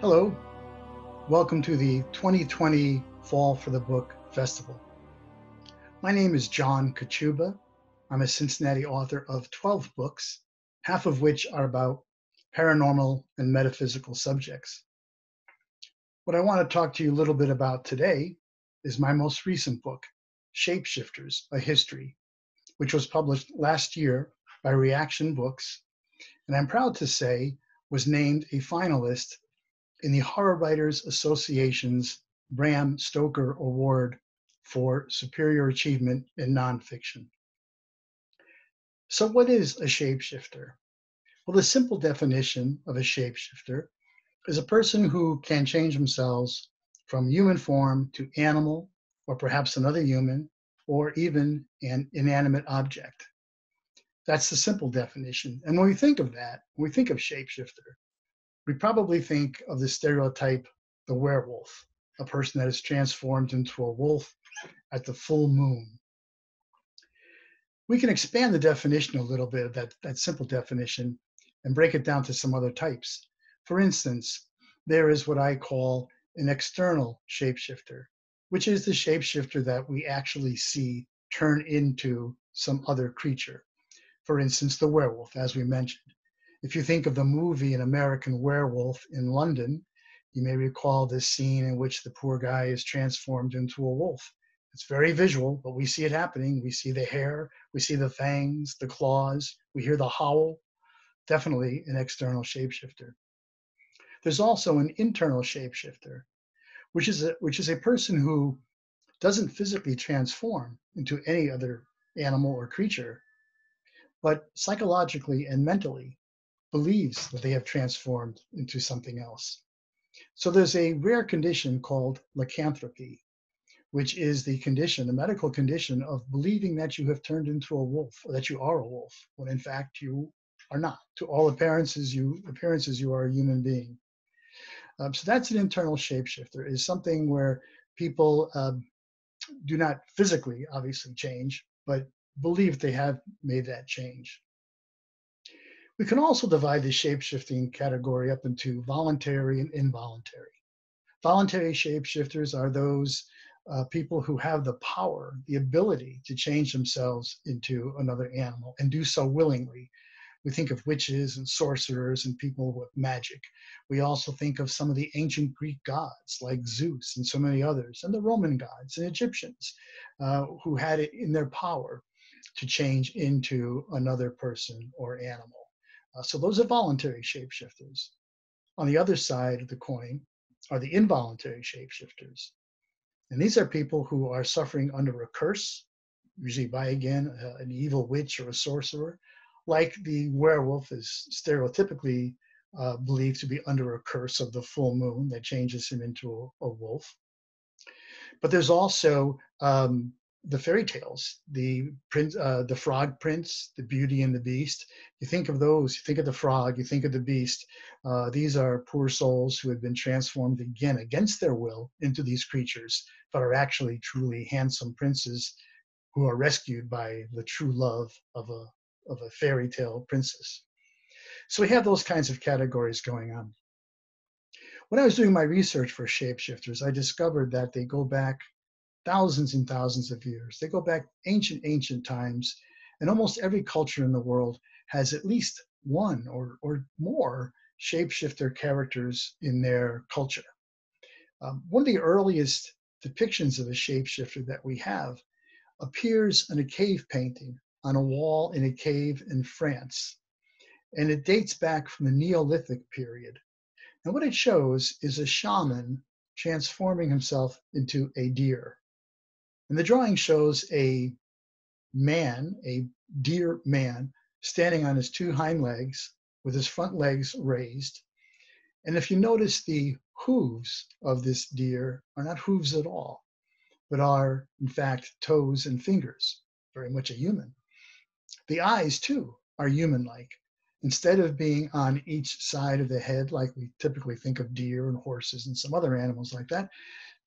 Hello, welcome to the 2020 Fall for the Book Festival. My name is John Kachuba. I'm a Cincinnati author of 12 books, half of which are about paranormal and metaphysical subjects. What I want to talk to you a little bit about today is my most recent book, Shapeshifters, A History, which was published last year by Reaction Books, and I'm proud to say was named a finalist in the Horror Writers Association's Bram Stoker Award for Superior Achievement in Nonfiction. So what is a shapeshifter? Well, the simple definition of a shapeshifter is a person who can change themselves from human form to animal, or perhaps another human, or even an inanimate object. That's the simple definition. And when we think of that, when we think of shapeshifter, we probably think of the stereotype, the werewolf, a person that is transformed into a wolf at the full moon. We can expand the definition a little bit of that simple definition and break it down to some other types. For instance, there is what I call an external shapeshifter, which is the shapeshifter that we actually see turn into some other creature. For instance, the werewolf, as we mentioned. If you think of the movie An American Werewolf in London, you may recall this scene in which the poor guy is transformed into a wolf. It's very visual, but we see it happening. We see the hair, we see the fangs, the claws, we hear the howl. Definitely an external shapeshifter. There's also an internal shapeshifter, which is a person who doesn't physically transform into any other animal or creature, but psychologically and mentally believes that they have transformed into something else. So there's a rare condition called lycanthropy, which is the condition, the medical condition of believing that you have turned into a wolf, or that you are a wolf, when in fact you are not. To all appearances, you are a human being. So that's an internal shapeshifter, is something where people do not physically, obviously, change, but believe they have made that change. We can also divide the shapeshifting category up into voluntary and involuntary. Voluntary shapeshifters are those people who have the power, the ability to change themselves into another animal and do so willingly. We think of witches and sorcerers and people with magic. We also think of some of the ancient Greek gods like Zeus and so many others, and the Roman gods and Egyptians who had it in their power to change into another person or animal. So those are voluntary shapeshifters. On the other side of the coin are the involuntary shapeshifters. And these are people who are suffering under a curse, usually by, again, an evil witch or a sorcerer, like the werewolf is stereotypically believed to be under a curse of the full moon that changes him into a wolf. But there's also the fairy tales, the Frog Prince, the Beauty and the Beast. You think of those, you think of the frog, you think of the beast. These are poor souls who have been transformed again against their will into these creatures, but are actually truly handsome princes who are rescued by the true love of a fairy tale princess. So we have those kinds of categories going on. When I was doing my research for shapeshifters, I discovered that they go back thousands and thousands of years. They go back ancient times, and almost every culture in the world has at least one or more shapeshifter characters in their culture. One of the earliest depictions of a shapeshifter that we have appears in a cave painting on a wall in a cave in France. And it dates back from the Neolithic period. And what it shows is a shaman transforming himself into a deer. And the drawing shows a man, a deer man, standing on his two hind legs with his front legs raised. And if you notice, the hooves of this deer are not hooves at all, but are, in fact, toes and fingers, very much a human. The eyes, too, are human-like. Instead of being on each side of the head, like we typically think of deer and horses and some other animals like that,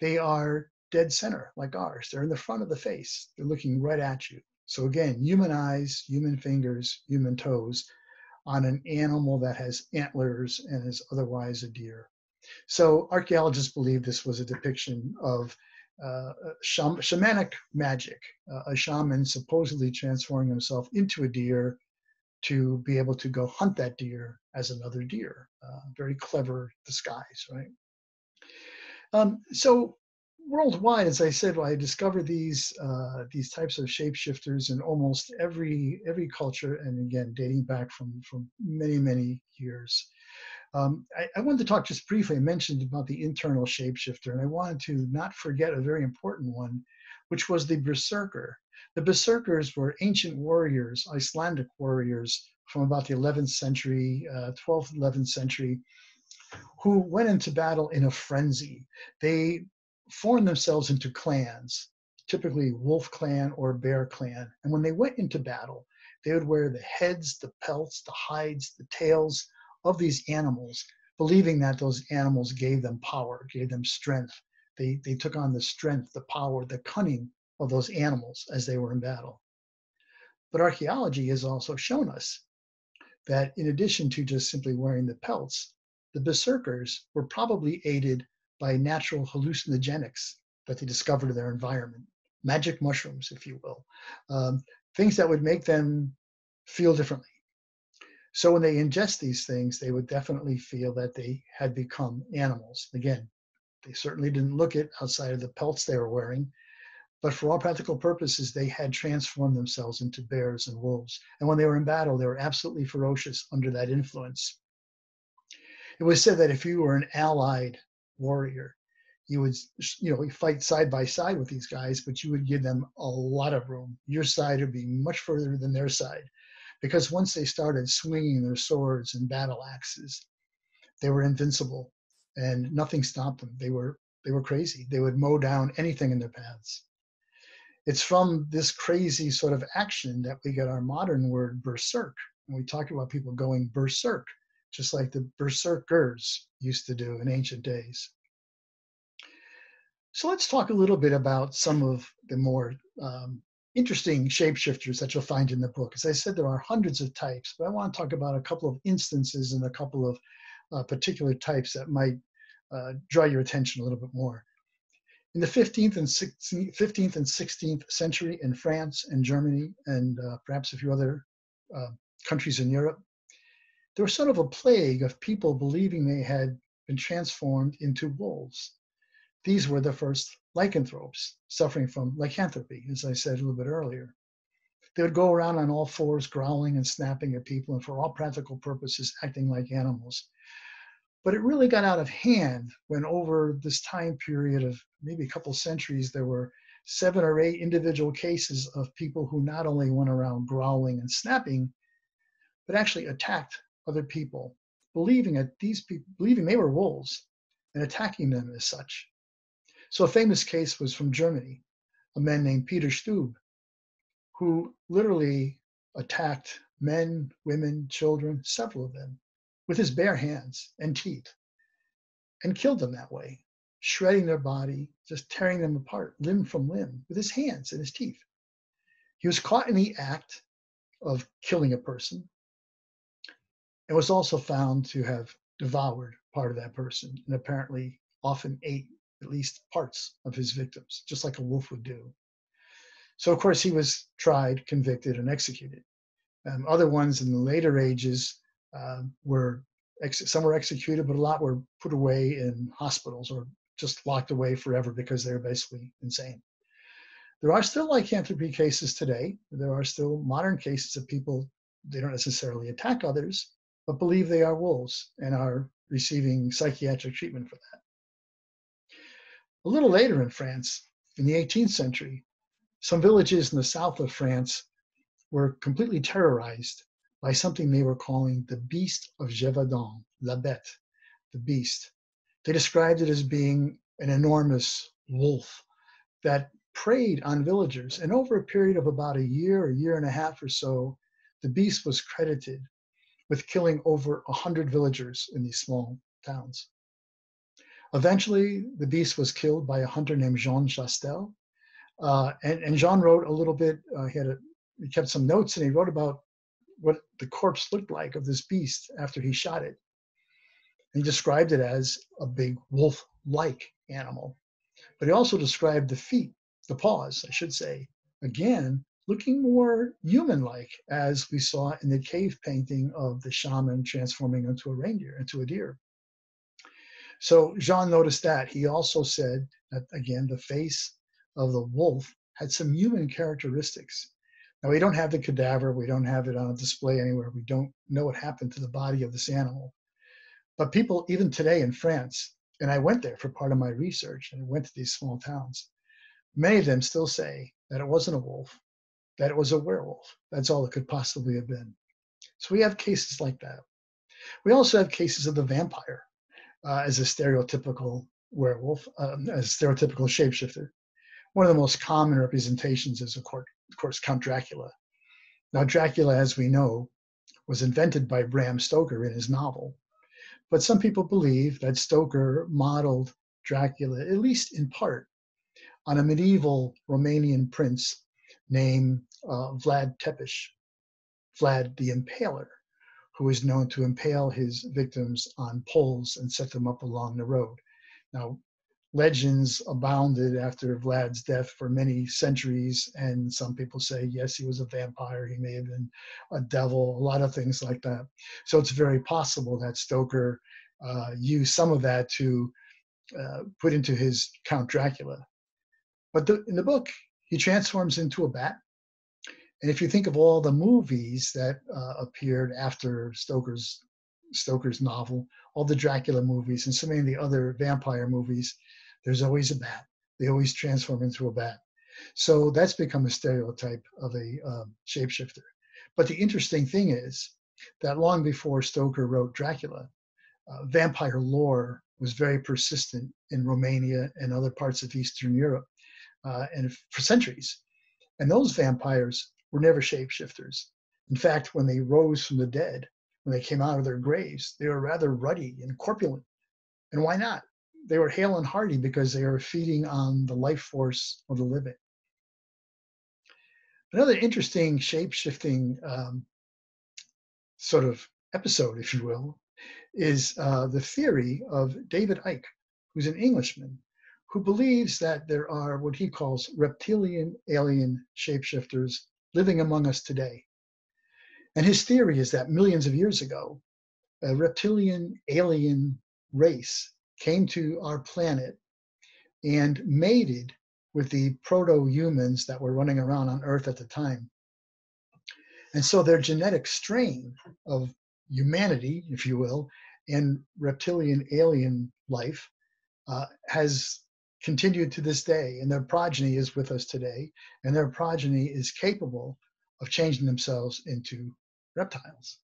they are dead center, like ours. They're in the front of the face. They're looking right at you. So again, human eyes, human fingers, human toes on an animal that has antlers and is otherwise a deer. So archaeologists believe this was a depiction of shamanic magic, a shaman supposedly transforming himself into a deer to be able to go hunt that deer as another deer. Very clever disguise, right? So worldwide, as I said, I discovered these types of shapeshifters in almost every culture, and again, dating back from many years. I wanted to talk just briefly. I mentioned about the internal shapeshifter, and I wanted to not forget a very important one, which was the Berserker. The Berserkers were ancient warriors, Icelandic warriors from about the 11th century, 12th, 11th century, who went into battle in a frenzy. They formed themselves into clans, typically wolf clan or bear clan. And when they went into battle, they would wear the heads, the pelts, the hides, the tails of these animals, believing that those animals gave them power, gave them strength. They took on the strength, the power, the cunning of those animals as they were in battle. But archaeology has also shown us that in addition to just simply wearing the pelts, the berserkers were probably aided by natural hallucinogenics that they discovered in their environment, magic mushrooms, if you will, things that would make them feel differently. So when they ingest these things, they would definitely feel that they had become animals. Again, they certainly didn't look it outside of the pelts they were wearing, but for all practical purposes, they had transformed themselves into bears and wolves. And when they were in battle, they were absolutely ferocious under that influence. It was said that if you were an allied warrior, you would, fight side by side with these guys, but you would give them a lot of room. Your side would be much further than their side, because once they started swinging their swords and battle axes, they were invincible, and nothing stopped them. They were crazy. They would mow down anything in their paths. It's from this crazy sort of action that we get our modern word berserk. And we talk about people going berserk, just like the berserkers used to do in ancient days. So let's talk a little bit about some of the more interesting shapeshifters that you'll find in the book. As I said, there are hundreds of types, but I want to talk about a couple of instances and a couple of particular types that might draw your attention a little bit more. In the 15th and 16th century in France and Germany and perhaps a few other countries in Europe, there was sort of a plague of people believing they had been transformed into wolves. These were the first lycanthropes, suffering from lycanthropy, as I said a little bit earlier. They would go around on all fours, growling and snapping at people, and for all practical purposes, acting like animals. But it really got out of hand when over this time period of maybe a couple centuries, there were 7 or 8 individual cases of people who not only went around growling and snapping, but actually attacked other people, believing they were wolves and attacking them as such. So a famous case was from Germany, a man named Peter Stub, who literally attacked men, women, children, several of them, with his bare hands and teeth, and killed them that way, shredding their body, just tearing them apart, limb from limb, with his hands and his teeth. He was caught in the act of killing a person and was also found to have devoured part of that person, and apparently often ate at least parts of his victims, just like a wolf would do. So, of course, he was tried, convicted, and executed. Other ones in the later ages some were executed, but a lot were put away in hospitals or just locked away forever because they were basically insane. There are still lycanthropy cases today. There are still modern cases of people, they don't necessarily attack others, but believe they are wolves and are receiving psychiatric treatment for that. A little later in France, in the 18th century, some villages in the south of France were completely terrorized by something they were calling the beast of Gévaudan, la bête, the beast. They described it as being an enormous wolf that preyed on villagers. And over a period of about a year and a half or so, the beast was credited with killing over 100 villagers in these small towns. Eventually, the beast was killed by a hunter named Jean Chastel. And Jean wrote a little bit, he kept some notes, and he wrote about what the corpse looked like of this beast after he shot it. He described it as a big wolf-like animal. But he also described the feet, the paws, I should say, again, looking more human-like, as we saw in the cave painting of the shaman transforming into a reindeer, into a deer. So Jean noticed that. He also said that, again, the face of the wolf had some human characteristics. Now, we don't have the cadaver. We don't have it on a display anywhere. We don't know what happened to the body of this animal. But people, even today in France, and I went there for part of my research and went to these small towns, many of them still say that it wasn't a wolf, that it was a werewolf. That's all it could possibly have been. So we have cases like that. We also have cases of the vampire as a stereotypical werewolf, as a stereotypical shapeshifter. One of the most common representations is, of course, Count Dracula. Now, Dracula, as we know, was invented by Bram Stoker in his novel. But some people believe that Stoker modeled Dracula, at least in part, on a medieval Romanian prince named Vlad Tepes, Vlad the Impaler, who is known to impale his victims on poles and set them up along the road. Now, legends abounded after Vlad's death for many centuries, and some people say, yes, he was a vampire, he may have been a devil, a lot of things like that. So it's very possible that Stoker used some of that to put into his Count Dracula. But in the book, he transforms into a bat. And if you think of all the movies that appeared after Stoker's novel, all the Dracula movies and so many of the other vampire movies, there's always a bat. They always transform into a bat. So that's become a stereotype of a shapeshifter. But the interesting thing is that long before Stoker wrote Dracula, vampire lore was very persistent in Romania and other parts of Eastern Europe and for centuries. And those vampires were never shapeshifters. In fact, when they rose from the dead, when they came out of their graves, they were rather ruddy and corpulent. And why not? They were hale and hearty because they were feeding on the life force of the living. Another interesting shape-shifting sort of episode, if you will, is the theory of David Icke, who's an Englishman, who believes that there are what he calls reptilian alien shapeshifters living among us today. And his theory is that millions of years ago, a reptilian alien race came to our planet and mated with the proto-humans that were running around on Earth at the time. And so their genetic strain of humanity, if you will, and reptilian alien life has continued to this day, and their progeny is with us today, and their progeny is capable of changing themselves into reptiles.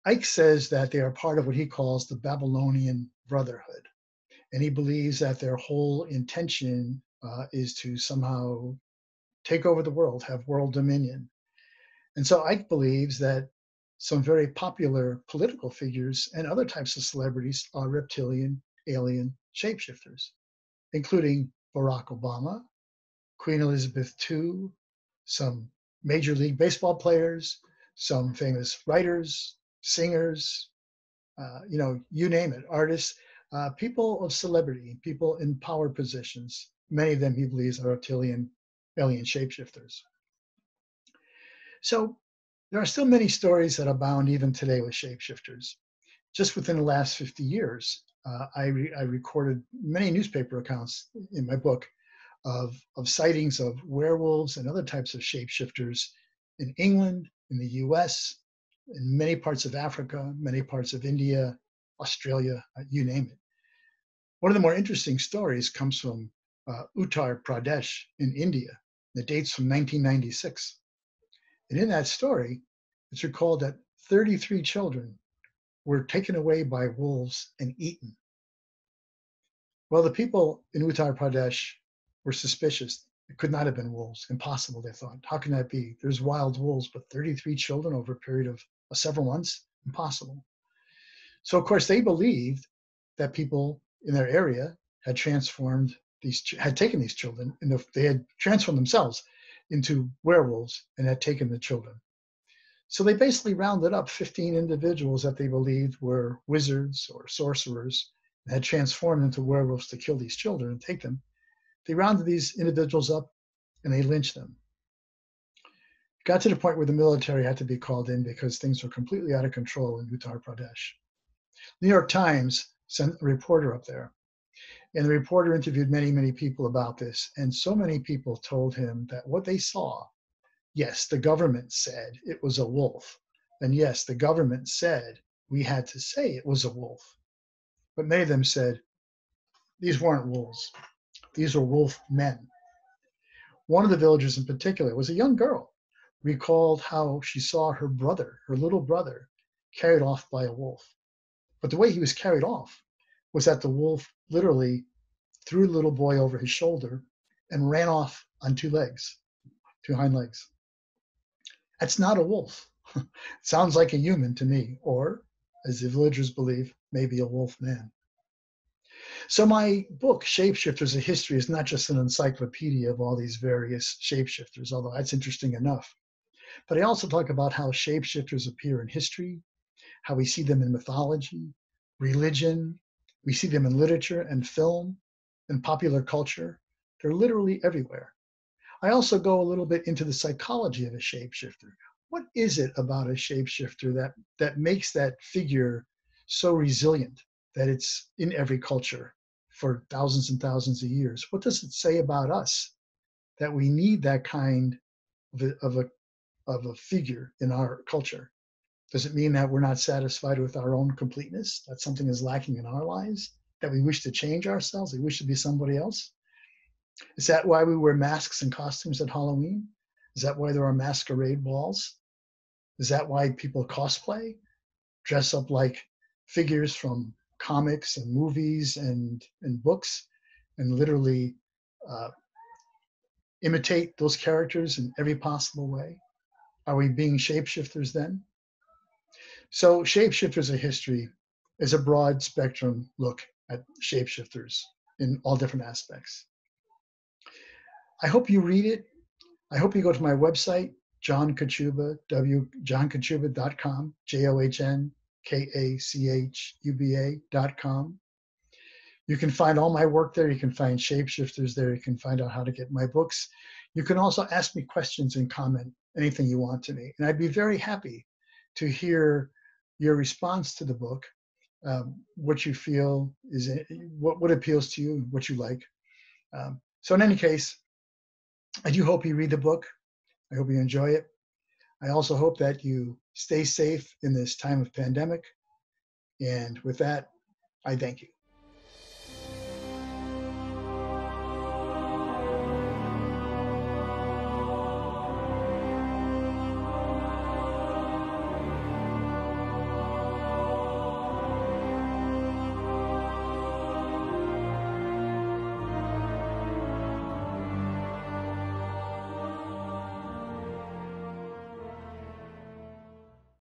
Icke says that they are part of what he calls the Babylonian Brotherhood, and he believes that their whole intention is to somehow take over the world, have world dominion. And so Icke believes that some very popular political figures and other types of celebrities are reptilian alien shapeshifters, including Barack Obama, Queen Elizabeth II, some Major League Baseball players, some famous writers, singers, you name it, artists, people of celebrity, people in power positions. Many of them, he believes, are reptilian alien shapeshifters. So there are still many stories that abound even today with shapeshifters. Just within the last 50 years, I recorded many newspaper accounts in my book of sightings of werewolves and other types of shapeshifters in England, in the US, in many parts of Africa, many parts of India, Australia, you name it. One of the more interesting stories comes from Uttar Pradesh in India. It dates from 1996. And in that story, it's recalled that 33 children were taken away by wolves and eaten. Well, the people in Uttar Pradesh were suspicious. It could not have been wolves. Impossible, they thought. How can that be? There's wild wolves, but 33 children over a period of several months? Impossible. So, of course, they believed that people in their area had taken these children, and they had transformed themselves into werewolves and had taken the children. So they basically rounded up 15 individuals that they believed were wizards or sorcerers and had transformed into werewolves to kill these children and take them. They rounded these individuals up and they lynched them. It got to the point where the military had to be called in because things were completely out of control in Uttar Pradesh. New York Times sent a reporter up there, and the reporter interviewed many, many people about this. And so many people told him that what they saw, yes, the government said it was a wolf. And yes, the government said we had to say it was a wolf. But many of them said these weren't wolves. These were wolf men. One of the villagers in particular was a young girl, recalled how she saw her brother, her little brother, carried off by a wolf. But the way he was carried off was that the wolf literally threw the little boy over his shoulder and ran off on two legs, two hind legs. That's not a wolf. It sounds like a human to me, or, as the villagers believe, maybe a wolf man. So my book, Shapeshifters, A History, is not just an encyclopedia of all these various shapeshifters, although that's interesting enough. But I also talk about how shapeshifters appear in history, how we see them in mythology, religion. We see them in literature and film and popular culture. They're literally everywhere. I also go a little bit into the psychology of a shapeshifter. What is it about a shapeshifter that makes that figure so resilient that it's in every culture for thousands and thousands of years? What does it say about us that we need that kind of a figure in our culture? Does it mean that we're not satisfied with our own completeness, that something is lacking in our lives, that we wish to change ourselves, we wish to be somebody else? Is that why we wear masks and costumes at Halloween? Is that why there are masquerade balls? Is that why people cosplay, dress up like figures from comics and movies and books, and literally imitate those characters in every possible way? Are we being shapeshifters then? So Shapeshifters, A History is a broad spectrum look at shapeshifters in all different aspects. I hope you read it. I hope you go to my website, John Kachuba, johnkachuba.com, JOHNKACHUBA.com. You can find all my work there. You can find Shapeshifters there. You can find out how to get my books. You can also ask me questions and comment anything you want to me. And I'd be very happy to hear your response to the book, what you feel is, what appeals to you, what you like. So in any case, I do hope you read the book. I hope you enjoy it. I also hope that you stay safe in this time of pandemic. And with that, I thank you.